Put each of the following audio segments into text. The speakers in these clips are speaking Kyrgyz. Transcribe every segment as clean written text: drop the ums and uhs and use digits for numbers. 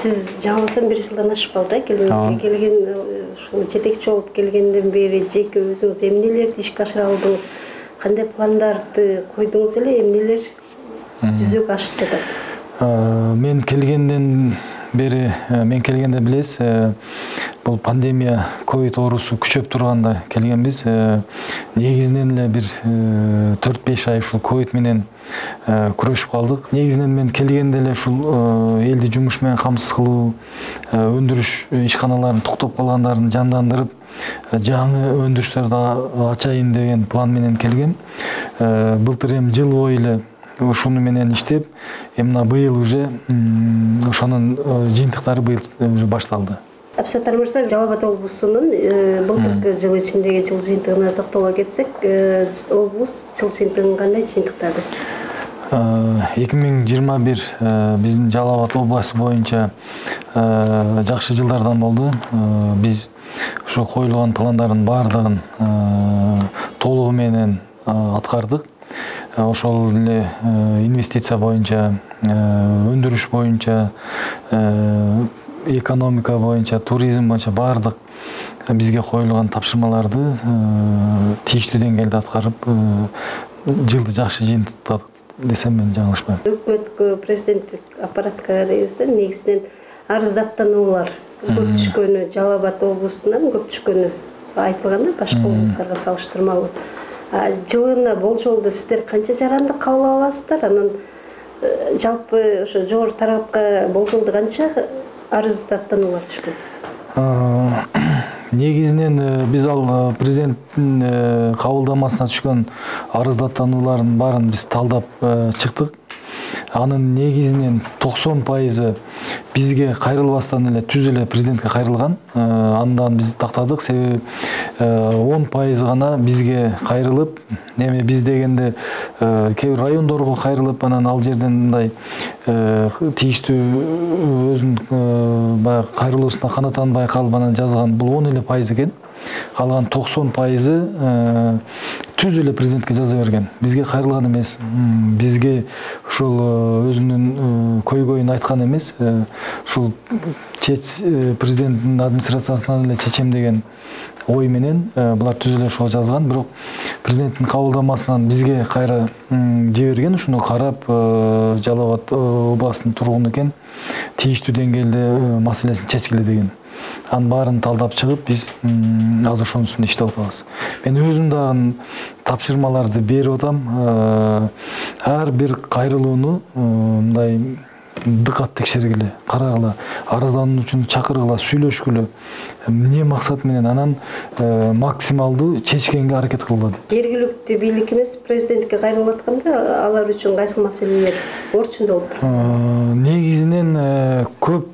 Сиз жаңылсам 1 жылдан ашып калды келиңизге келген ушул жетекчи болуп келгенден бери жеке өзүңүз эмнелерди ишке ашыра алдыңыз? Кандай пландарды койдуңуз эле, эмнелер жүзөгө ашып жатат? Мен келгенден бери, мен келгенде билесиз, бул пандемия, ковид оорусу күчөп турганда келгенбиз. Негизинен эле бир 4-5 ай ушул ковид менен күрөшүп калдык. Негизинен мен келгенде эле ушул элди жумуш менен камсыз кылуу, өндүрүш ишканаларын токтоп калгандарын жандандырып, жаңы өндүрүштөрдү ачайын деген план менен келгем. Былтыр жыл бою эле ушуну менен иштеп, мына быйыл уже ошонун жыйынтыктары быйыл уже башталды. Абсаттар мырза, Жалал Абад облусунун былтыркы жыл ичиндеги жыл жыйынтыгына токтоло кетсек, облус жыл жыйынтыгын кандай жыйынтыктады? 2021 биздин Жалал Абад областы боюнча жакшы жылдардан болду. Биз ушу коюлган пландардын баардыгын толугу менен аткардык. Ошол эле инвестиция боюнча, өндүрүш боюнча, экономика боюнча, туризм боюнча баардык бизге коюлган тапшырмаларды тийиштүү деңгээлде аткарып, жылды жакшы жыйынтыктадык десем мен жаңылышпайм. Өкмөткө, президенттик аппаратка дейбизде, негизинен арыздаттануулар көп түшкөнү, Жалал Абад облусунан көп түшкөнү айтылганда, башка облустарга салыштырмалуу. Жылына болжолду сиздер канча жаранды кабыл аласыздар? Анан жалпы ошо жогорку тарапка болжолду канча арыздаттануулар түшкөн? Негизинен биз ал президенттин кабылдамасына түшкөн арыздаттануулардын баарын биз талдап чыктык. Анын негизинен 90% бизге кайрылбастан эле түз эле президентке кайрылган. Андан биз тактадык, себеби 10% гана бизге кайрылып, эми биз дегенде кээ бир райондорго кайрылып, анан ал жерден мындай тийиштүү өзүнүн баягы кайрылуусуна канаатанбай калып анан жазган бул 10 эле пайыз экен. Калган 90% түз эле президентке жаза берген. Бизге кайрылган эмес. Бизге ушул өзүнүн көйгөйүн айткан эмес. Ушул президенттин администрациясынан эле чечем деген ой менен булар түз эле ошол жазган. Бирок президенттин кабылдамасынан бизге кайра жиберген, ушуну карап Жалал Абад областынын тургуну экен, тийиштүү деңгээлде маселесин чечкиле деген. Анын баарын талдап чыгып, биз азыр ошонун үстүндө иштеп атабыз. Мен өзүм дагы тапшырмаларды берип атам. Ар бир кайрылууну мындай дыкат текшергиле, карагыла, арыздануучуну чакыргыла, сүйлөшкүлө, эмне максат менен, анан максималдуу чечкенге аракет кылгыла. Жергиликтүү бийлик эмес, президентке кайрылып атканда алар үчүн кайсы маселелер орчундо болуп турат? Негизинен көп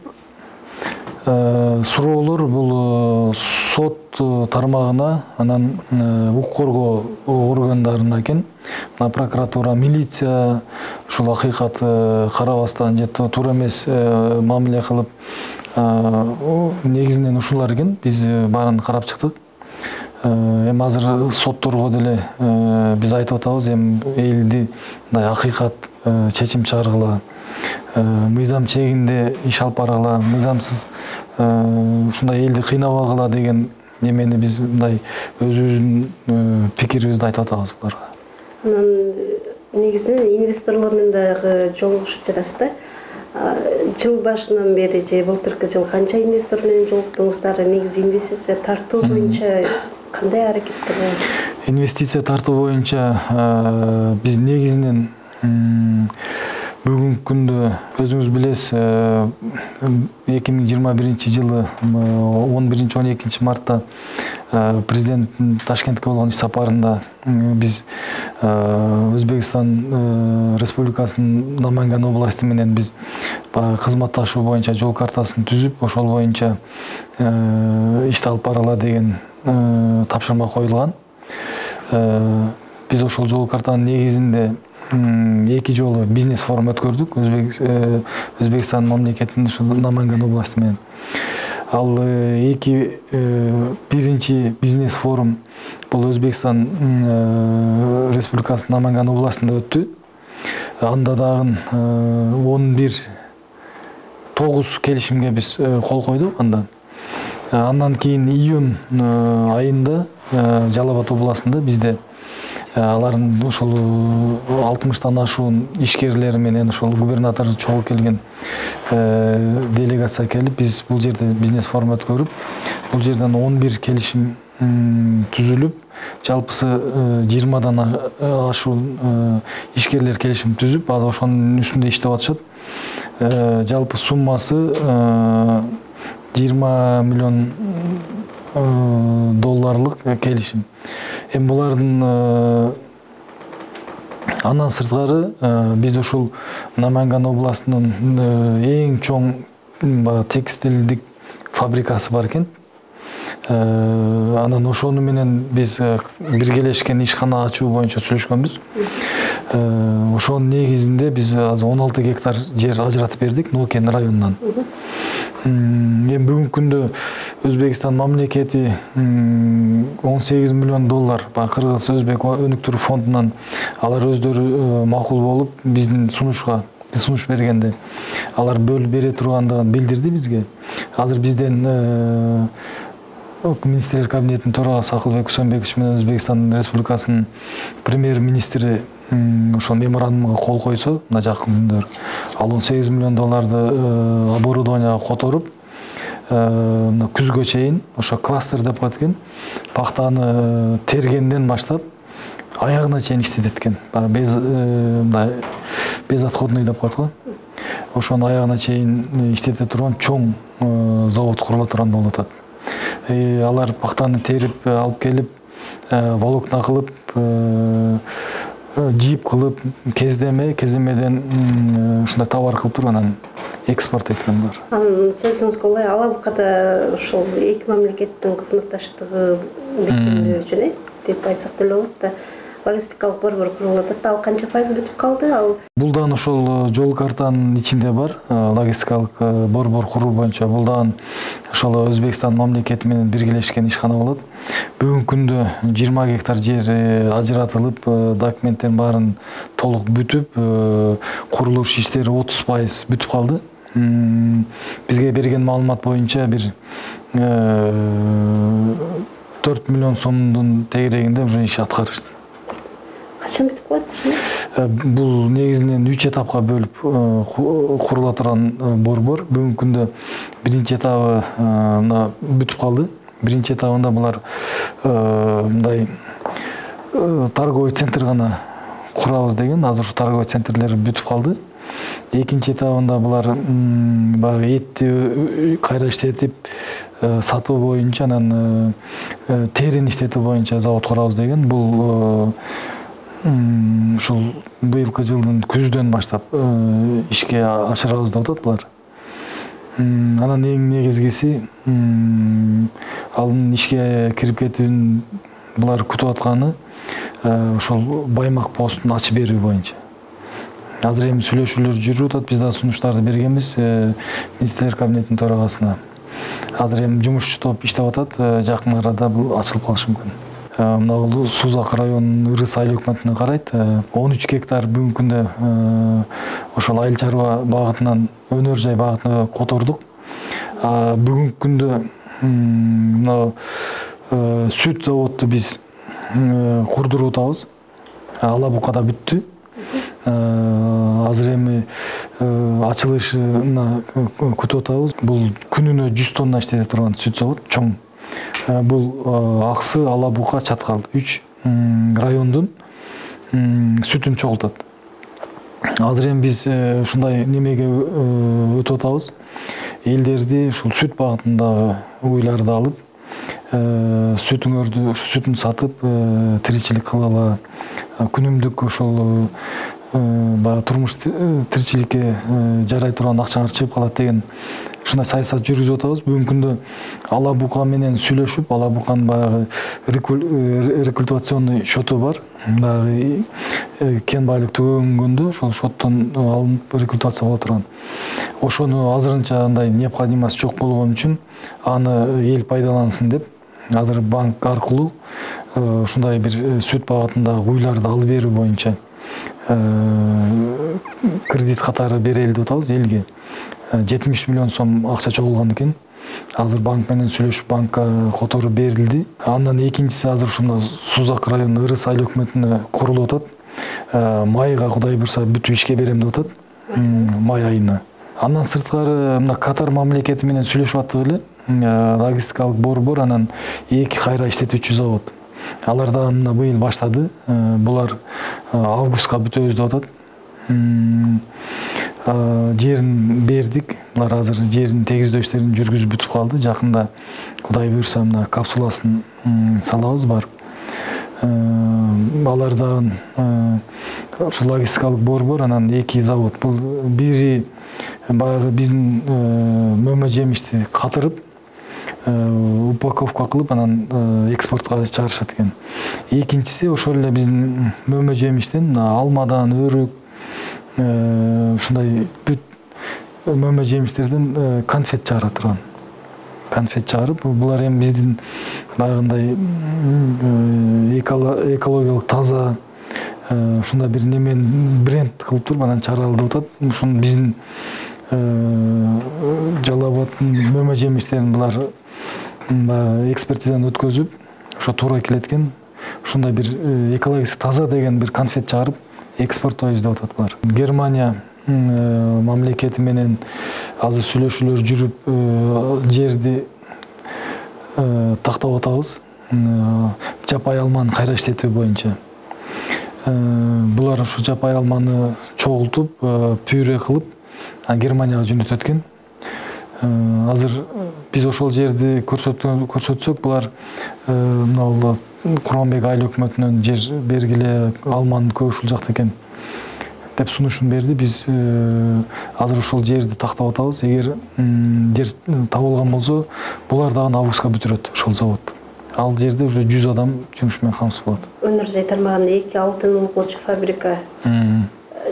суроолор бул сот тармагына, анан укук коргоо органдарына экен. Прокуратура, милиция ушул акыйкатты карабастан же туура эмес мамиле кылып, негизинен ушулар экен. Биз баарын карап чыктык. Эми азыр сотторго деле биз айтып атабыз, эми элди мындай акыйкат чечим чыгаргыла, мыйзам чегинде иш алып баргыла, мыйзамсыз ушундай элди кыйнабагыла деген немени биз мындай өзүбүздүн пикирибизди айтып атабыз буларга. Анан негизинен инвесторлор менен дагы жолугушуп жатасыз да. Жыл башынан бери же былтыркы жыл канча инвестор менен жолуктуңуздар? Негизи инвестиция тартуу боюнча кандай аракеттер болду? Инвестиция тартуу боюнча биз негизинен бүгүнкү күндө өзүңүз билесиз, 2021 жылы 11-12 мартта президенттин Ташкентке болгон иш сапарында биз Өзбекстан Республикасынын Наманган областы менен биз кызматташуу боюнча жол картасын түзүп, ошол боюнча ишти алып баргыла деген тапшырма коюлган. Биз ошол жол картанын негизинде 2 жолу бизнес форум өткөрдүк Өзбекстан мамлекетинин Наманган областы менен. Ал биринчи бизнес форум бул Өзбекстан Республикасынын Наманган областында өттү. Анда дагы 11 9 келишимге биз кол койдук андан. Андан кийин июнь айында Жалал Абад областында бизде алардын ошол 60-тан ашуун ишкерлери менен ошол губернатор чогуу келген делегация келип, биз бул жерде бизнес форум өткөрүп, бул жерден 11 келишим түзүлүп, жалпысы 20-дан ашуун ишкерлер келишим түзүп, азыр ошонун үстүндө иштеп атышат. Жалпы суммасы 20 миллион долларлык келишим. Эми булардын андан сырткары биз ушул Наманган областынын эң чоң текстилдик фабрикасы бар экен. Анан ошону менен биз биргелешкен ишкана ачуу боюнча сүйлөшкөнбүз. Ошонун негизинде биз азыр 16 гектар жер ажыратып бердик Нокен районунан. Эми бүгүнкү күндө Өзбекстан мамлекети 18 миллион доллар Кыргыз Өзбек өнүктүрүү фондунан алар өздөрү макул болуп биздин сунуш бергенде алар бөлүп бере тургандыгын билдирди бизге. Азыр бизден Министрлер кабинетинин төрагасы Акылбек Үсөнбекович менен Өзбекстан Республикасынын премьер-министри ошол меморандумга кол койсо, мына жакын күндөр ал 18 миллион долларды оборудованияга которуп, күзгө чейин ошо кластер деп коет экен, пактаны тергенден баштап аягына чейин иштетет экен. Безотходный деп коет го. Ошонун аягына чейин иштете турган чоң завод курула турган болуп атат. Алар пактаны терип алып келип, волокна кылып, жип кылып, кездемеден ушундай товар кылып туруп анан экспорт эткен бар. Сөзүңүзгө ылай Алабукада ушул эки мамлекеттин кызматташтыгы бүтүнү үчүн деп айтсак деле болот да. Логистикалык борбор курулуп атат. Ал канча пайыз бүтүп калды? Бул дагы ошол жол картанын ичинде бар. Логистикалык борбор куруу боюнча бул дагы ошол Өзбекстан мамлекети менен биргелешкен ишкана болот. Бүгүнкү күндө 20 гектар жер ажыратылып, документтерин баарын толук бүтүп, курулуш иштери 30% бүтүп калды. Бизге берген маалымат боюнча бир 4 миллион сомдун тегерегинде уже иш аткарышты. Качан бүтүп калат ушуну? Бул негизинен 3 этапка бөлүп курула турган борбор. Бүгүнкү күндө биринчи этабы бүтүп калды. Биринчи этабында булар мындай торговый центр гана курабыз деген, азыр ушу торговый центрлер бүтүп калды. Экинчи этабында булар баягы этти кайра иштетип сатуу боюнча, анан терин иштетүү боюнча завод курабыз деген. Бул ушул быйылкы жылдын күздөн баштап ишке ашырабыз деп атат булар. Анан эң негизгиси анын ишке кирип кетүүн булар күтүп атканы ошол Баймак постун ачып берүү боюнча. Азыр эми сүйлөшүүлөр жүрүп атат, биз да сунуштарды бергенбиз Министрлер кабинетинин төрагасына. Азыр эми жумушчу топ иштеп атат, жакын арада бул ачылып калышы мүмкүн. Мына бул Сузак районунун Ырыс айыл өкмөтүнө карайт. 13 гектар бүгүнкү күндө ошол айыл чарба багытынан өнөр жай багытына котордук. Бүгүнкү күндө мына сүт заводду биз курдуруп атабыз. Алабукада бүттү. Азыр эми ачылышына күтүп атабыз. Бул күнүнө 100 тонна иштете турган сүт завод, чоң. Бул Аксы, Алабука, Чаткал 3 райондун сүтүн чогултат. Азыр эми биз ушундай немеге өтүп атабыз. Элдерди ушул сүт багытындагы уйларды алып, сүтүңөрдү, сүтүн сатып, тиричилик кылалы, күнүмдүк ошол баягы турмуш тиричиликке жарай турган акчаңар чыгып калат деген ушундай саясат жүргүзүп атабыз. Бүгүнкү күндө Алабука менен сүйлөшүп, Алабуканын баягы рекультивационный счету бар. Баягы кен байлык түгөнгөндө ошол шоттон алынып рекультивация боло турган. Ошону азырынча андай необходимость жок болгон үчүн аны эл пайдалансын деп, азыр банк аркылуу ушундай бир сүт багытындагы уйларды алып берүү боюнча кредит катары берели деп атабыз элге. 70 миллион сом акча чогулган экен. Азыр банк менен сүйлөшүп банкка которуп берилди. Андан экинчиси азыр ушунда Сузак районунун Ырыс айыл өкмөтүнө курулуп атат. Майга Кудай буйрса бүтүп ишке берем деп атат. Май айына. Андан сырткары мына Катар мамлекети менен сүйлөшүп аттык эле. Логистикалык борбор, анан 2 кайра иштетүүчү завод. Алар да мына быйыл баштады. Булар августка бүтөбүз деп атат. Жерин бердик. Булар азыр жерин тегиздөө иштерин жүргүзүп бүтүп калды. Жакында Кудай буйрса мына капсуласын салабыз бар. Алар дагы ушу логистикалык борбор, анан 2 завод. Бул бири баягы биздин мөмө жемишти катырып, упаковка кылып, анан экспортко чыгарышат экен. Экинчиси ошол эле биздин мөмө жемиштен, алмадан, өрүк, ушундай бүт мөмө жемиштерден конфет чыгара турган. Конфет чыгарып, булар эми биздин баягындай экологиялык таза ушундай бир немен бренд кылып туруп анан чыгаралы деп атат. Ушун биздин Жалал Абадтын мөмө жемиштерин булар экспертизаны өткөзүп, ошо туура келет экен. Ушундай бир экологически таза деген бир конфет чыгарып экспорттойбуз деп атат булар. Германия мамлекети менен азыр сүйлөшүүлөр жүрүп, жерди тактап атабыз. Жапай алманы кайра иштетүү боюнча. Булар ушу жапай алманы чогултуп, пюре кылып, Германияга жөнөтөт экен. Азыр биз ошол жерди көрсөтсөк, булар мына Куранбек айыл өкмөтүнөн жер бергиле, алманын көп ушул жакта экен деп сунушун берди. Биз азыр ошол жерди тактап атабыз. Эгер жер табылган болсо, булар дагы августка бүтүрөт ошол завод. Ал жерде уже 100 адам жумуш менен камсыз болот. Өнөр айтармаган 2 алтын улгучу фабрика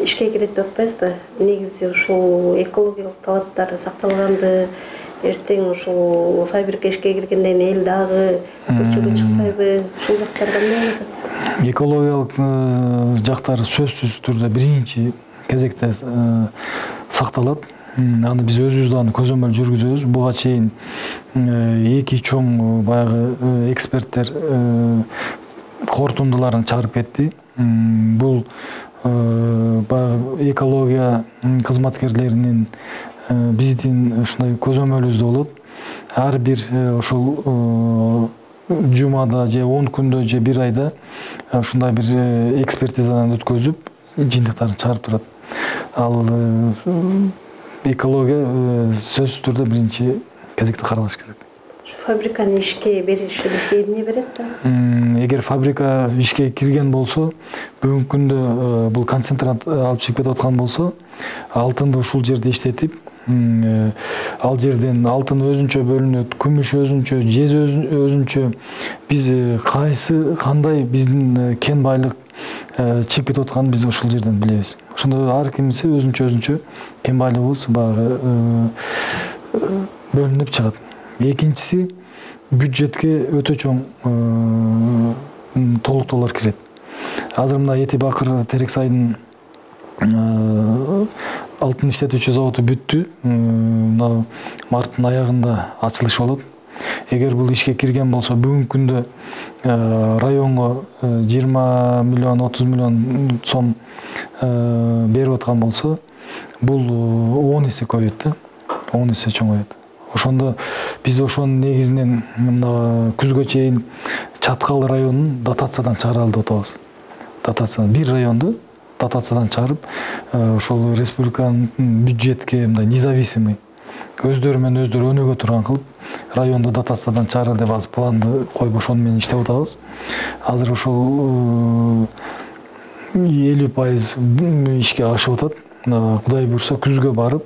ишке кирет деп атпайсызбы? Негизи ушул экологиялык талаптар сакталганбы? Эртең ушул фабрика ишке киргенден эл дагы көчөгө чыкпайбы? Ушул жактар кандай болот? Экологиялык жактар сөзсүз түрдө биринчи кезекте сакталат. Аны биз өзүбүз дагы көзөмөл жүргүзөбүз. Буга чейин 2 чоң баягы эксперттер корутундуларын чыгарып кетти. Бул баягы экология кызматкерлеринин биздин ушундай көзөмөлүбүздө болот. Ар бир ошол жумада же 10 күндө же 1 айда ушундай бир экспертизадан өткөзүп, жыйынтыктарын чыгарып турат. Ал экология сөзсүз түрдө биринчи кезекте каралыш керек. Фабриканы ишке бериши бизге эмне берет да? Эгер фабрика ишке кирген болсо, бүгүнкү күндө бул концентрат алып чыгып кетип аткан болсо, алтынды ушул жерде иштетип, ал жерден алтын өзүнчө бөлүнөт, күмүш өзүнчө, жез өзүнчө. Биз кандай биздин кен байлык чыгып кетип атканын биз ушул жерден билебиз. Ошондо ар кимиси өзүнчө кен байлыгыбыз багы бөлүнүп чыгат. Экинчиси, бюджетке өтө чоң толуктоолор кирет. Азыр мына Эти Бакыр Терексайдын алтын иштетүүчү заводу бүттү. Мына марттын аягында ачылыш болот. Эгер бул ишке кирген болсо, бүгүнкү күндө районго 20 миллион, 30 миллион сом берип аткан болсо, бул 10 эсе көбөйөт да. 10 эсе чоңойот. Ошондо биз ошонун негизинен мына күзгө чейин Чаткал районун дотациядан чыгаралы деп атабыз. Дотациядан бир районду дотациядан чыгарып, ошол республиканын бюджетке мындай независимый өздөрү менен өздөрү өнүгө турган кылып, районду дотациядан чыгаралы деп азыр планды коюп ошону менен иштеп атабыз. Азыр ошол 50% ишке ашып атат. Кудай буйрса күзгө барып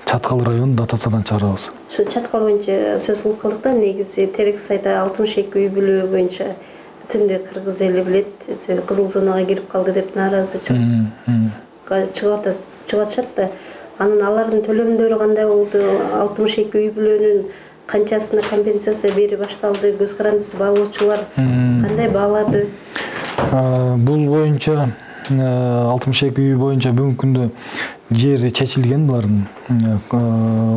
Чаткал районун дотациядан чыгарабыз. Ушу Чаткал боюнча сөз кылып калдык да, негизи Терексайда 62 үй бүлүү боюнча бүтүндөй кыргыз эли билет, кызыл зонага кирип калды деп нааразы чыгып атышат да. Анын алардын төлөмдөрү кандай болду? 62 үй бүлөнүн канчасына компенсация бери башталды? Көз карандысы баалоочулар кандай баалады? Бул боюнча 62 үй боюнча бүгүнкү күндө жери чечилген булардын.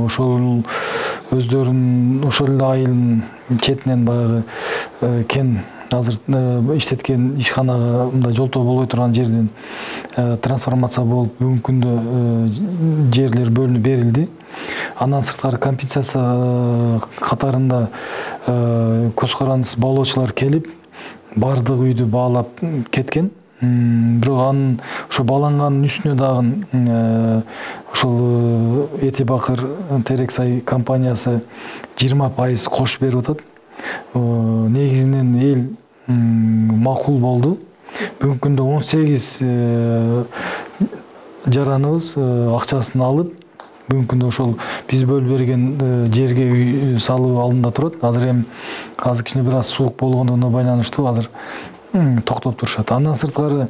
Ошол өздөрүнүн ошол эле айылдын четинен баягы кен азыр иштеткен ишканага мындай жолтоо болбой турган жерден трансформация болуп бүгүнкү күндө жерлер бөлүнүп берилди. Андан сырткары компенсация катарында көз карандысыз баалоочулар келип баардык үйдү баалап кеткен. Бирок анын ошо бааланганын үстүнө дагы ошол Эти Бакыр Терексай компаниясы 20% кошуп берип атат. Негизинен эл макул болду. Бүгүнкү күндө 18 жараныбыз акчасын алып, бүгүнкү күндө ошол биз бөлүп берген жерге үй салуу алдында турат. Азыр кичине бир аз суук болгондугуна байланыштуу азыр токтоп турушат. Андан сырткары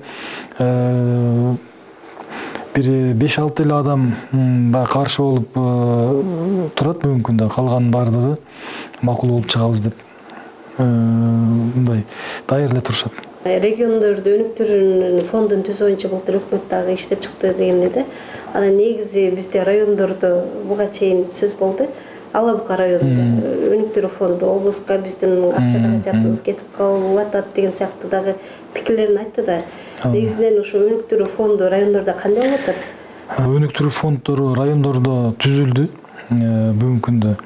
бир 5-6 эле адам каршы болуп турат бүгүнкү күндө. Калган баардыгы макул болуп чыгабыз деп мындай дайыр эле турушат. Региондорду өнүктүрүүнүн фондун түзүүнчө былтыр өкмөт дагы иштеп чыкты дегенде да. Анан негизи бизде райондордо буга чейин сөз болду. Ала Бука районунда өнүктүрүү фонду облуска биздин акча каражатыбыз кетип калып атат деген сыяктуу дагы пикирлерин айтты да. Негизинен ушу өнүктүрүү фонду райондордо кандай болуп атат? Өнүктүрүү фонддору райондордо түзүлдү. Бүгүнкү күндө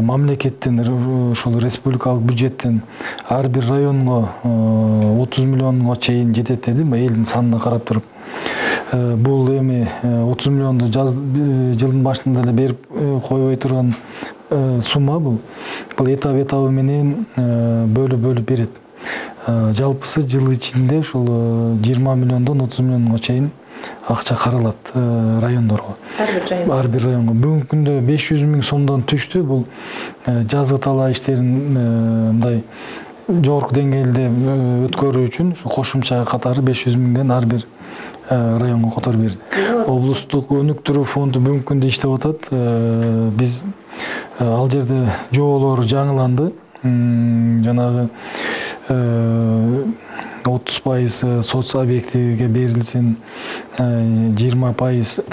мамлекеттен ошол республикалык бюджеттен ар бир районго 30 миллионго чейин жетет деди, элдин санына карап туруп. Бул эми 30 миллионду жылдын башында эле берип койбой турган сумма бул. Бул этабы менен бөлүп берет. Жалпысы жыл ичинде ушул 20 миллиондон 30 миллионго чейин акча каралат райондорго. Ар бир районго. Бүгүнкү күндө 500 миң сомдон түштү. Бул жазгы талаа иштерин мындай жогорку деңгээлде өткөрүү үчүн кошумча катары 500 миңден ар бир районго которуп берди. Облустук өнүктүрүү фонду бүгүнкү күндө иштеп атат. Биз ал жерде жоолор жаңыланды. Жанагы 30% соц объектиге берилсин, 20%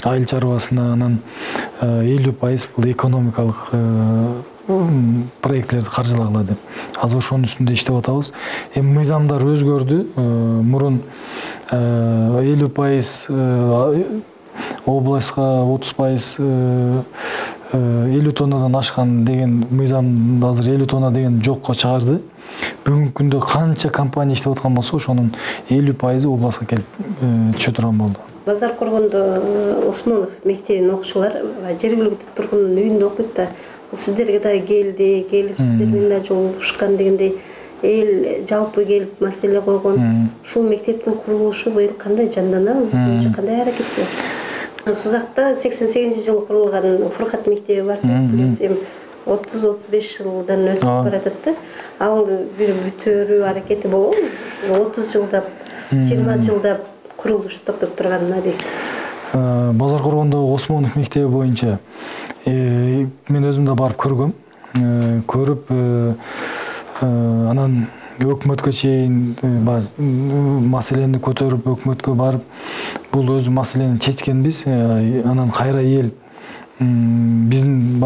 айыл чарбасына, анан 50% бул экономикалык проектлерди каржылагыла деп. Азыр ошонун үстүндө иштеп атабыз. Эми мыйзамдар өзгөрдү. Мурун 50% областка, 30% 50 тоннадан ашкан деген мыйзам азыр 50 тонна деген жокко чыгарды. Бүгүнкү күндө канча компания иштеп аткан болсо, ошонун 50% областка келип түшө турган болду. Базар Коргондо Осмонов мектебинин окуучулары жергиликтүү тургундун үйүндө окуйт да. Сиздерге да келип сиздер менен да жолугушкан дегендей эл жалпы келип маселе койгон. Ушул мектептин курулушу быйыл кандай жанданабы? Кандай аракет кылат? Сузакта 88-жылы курулган Фуркат мектеби бар. Плюс 30-35 жылдан өтүп баратат да. Ал бир бүтөрүү аракети болобу? 30 жылдап, 20 жылдап курулуш токтоп турганына дейт. Базар Коргондогу Осмонов мектеби боюнча мен өзүм да барып көргөм. Көрүп анан өкмөткө чейин маселени көтөрүп өкмөткө барып бул өзү маселени чечкенбиз. Анан кайра эл биздин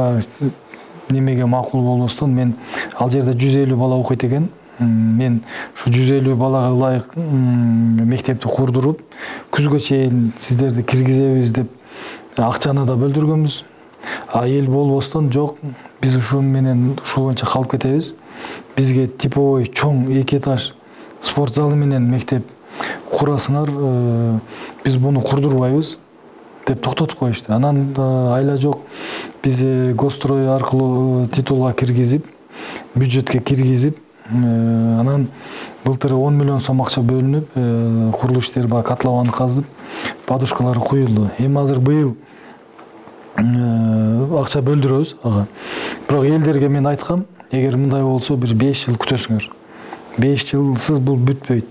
немеге макул болбостон мен ал жерде 150 бала окуйт экен. Мен ушу 150 балага ылайык мектепти курдуруп, күзгө чейин сиздерди киргизебиз деп акчаны да бөлдүргөнбүз. Эл болбостон жок, биз ушун менен ушул боюнча калып кетебиз. Бизге типовой чоң 2 этаж спорт залы менен мектеп курасыңар, биз буну курдурбайбыз деп токтотуп коюшту. Анан айла жок, биз Госстрой аркылуу титулга киргизип, бюджетке киргизип, анан былтыр 10 миллион сом акча бөлүнүп, курулуш иштери котлованы казып, подушкалары куюлду. Эми азыр быйыл акча бөлдүрөбүз ага. Бирок элдерге мен айткам, эгер мындай болсо бир 5 жыл күтөсүңөр. 5 жылсыз бул бүтпөйт.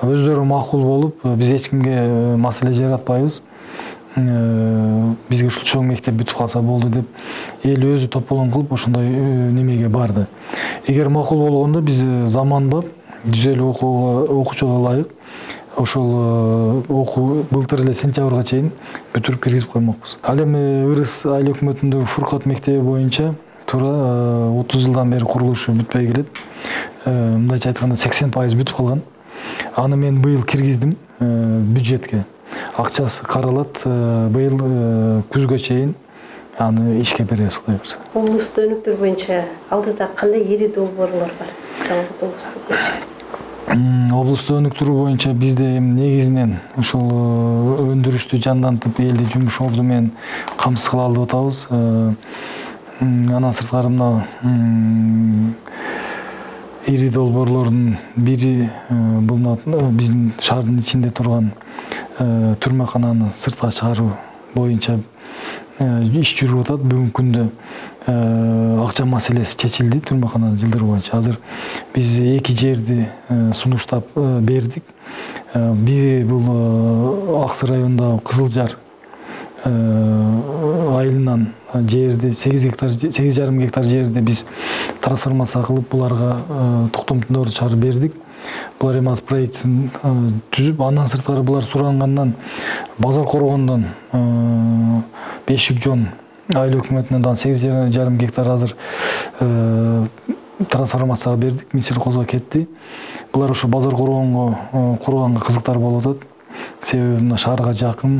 Өздөрү макул болуп, биз эч кимге маселе жаратпайбыз. Бизге ушул чоң мектеп бүтүп калса болду деп эл өзү тополоң кылып ошондой немеге барды. Эгер макул болгондо биз заманбап 150 окуучуга ылайык ошол окуу былтыр эле сентябрга чейин бүтүрүп киргизип коймокпуз. Ал эми Ырыс айыл өкмөтүндөгү Фуркат мектеби боюнча туура 30 жылдан бери курулушу бүтпөй келет. Мындайча айтканда 80% бүтүп калган. Аны мен быйыл киргиздим бюджетке. Акчасы каралат. Быйыл күзгө чейин аны ишке беребиз, Кудай буйрса. Облусту өнүктүрүү боюнча алдыда кандай ири долбоорлор бар? Жалпы облусту боюнча. Облусту өнүктүрүү боюнча бизде негизинен ушул өндүрүштү жандантып, элди жумуш орду менен камсыз кыла алып атабыз. Андан сырткары мына ири долбоорлордун бири бул биздин шаардын ичинде турган түрмөкананы сыртка чыгаруу боюнча иш жүрүп атат. Бүгүнкү күндө акча маселеси чечилди түрмөкананы жылдыруу боюнча. Азыр биз 2 жерди сунуштап бердик. Бири бул Аксы районундагы Кызылжар айылынан жерди 8,5 гектар жерди биз трансформация кылып буларга токтомдорду чыгарып бердик. Булар эми азыр проектин түзүп, андан сырткары булар сурангандан Базар Коргондон Бешик Жон айыл өкмөтүнөн 8,5 гектар азыр трансформацияга бердик. Минсельхозго кетти. Булар ошо Базар Коргонго курганга кызыктар болуп атат. Себеби мына шаарга жакын,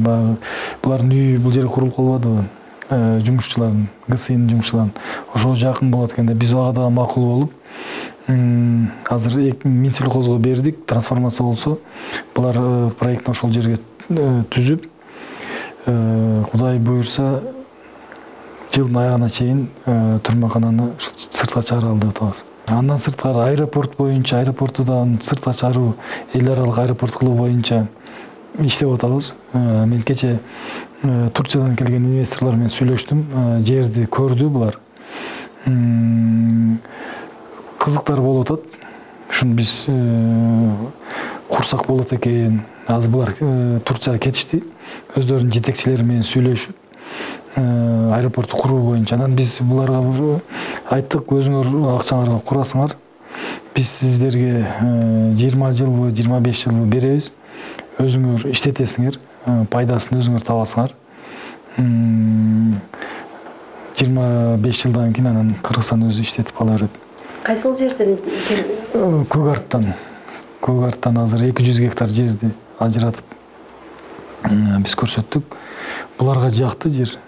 баягы булардын үйү бул жерге курулуп калбадыбы? Жумушчулардын, ГСИнин жумушчуларын ошого жакын болот экен деп биз ага да макул болуп, азыр Минсельхозго бердик. Трансформация болсо, булар проектин ошол жерге түзүп, Кудай буйрса, жылдын аягына чейин түрмөкананы сыртка чыгара алып атабыз. Андан сырткары аэропорт боюнча, аэропортудан сыртка чыгаруу, эл аралык аэропорт кылуу боюнча иштеп атабыз. Мен кече Турциядан келген инвесторлор менен сүйлөштүм. Жерди көрдү булар. Кызыктар болуп атат. Ушуну биз курсак болот экен. Азыр булар Турцияга кетишти. Өздөрүнүн жетекчилери менен сүйлөшүп, аэропортту куруу боюнча. Анан биз буларга айттык, өзүңөр акчаңарга курасыңар. Биз сиздерге 20 жылбы, 25 жылбы беребиз. Өзүңөр иштетесиңер, пайдасын өзүңөр табасыңар. 25 жылдан кийин анан Кыргызстан өзү иштетип кала берет. Кайсыл жерден? Көгарттан азыр 200 гектар жерди ажыратып биз көрсөттүк. Буларга жакты жер.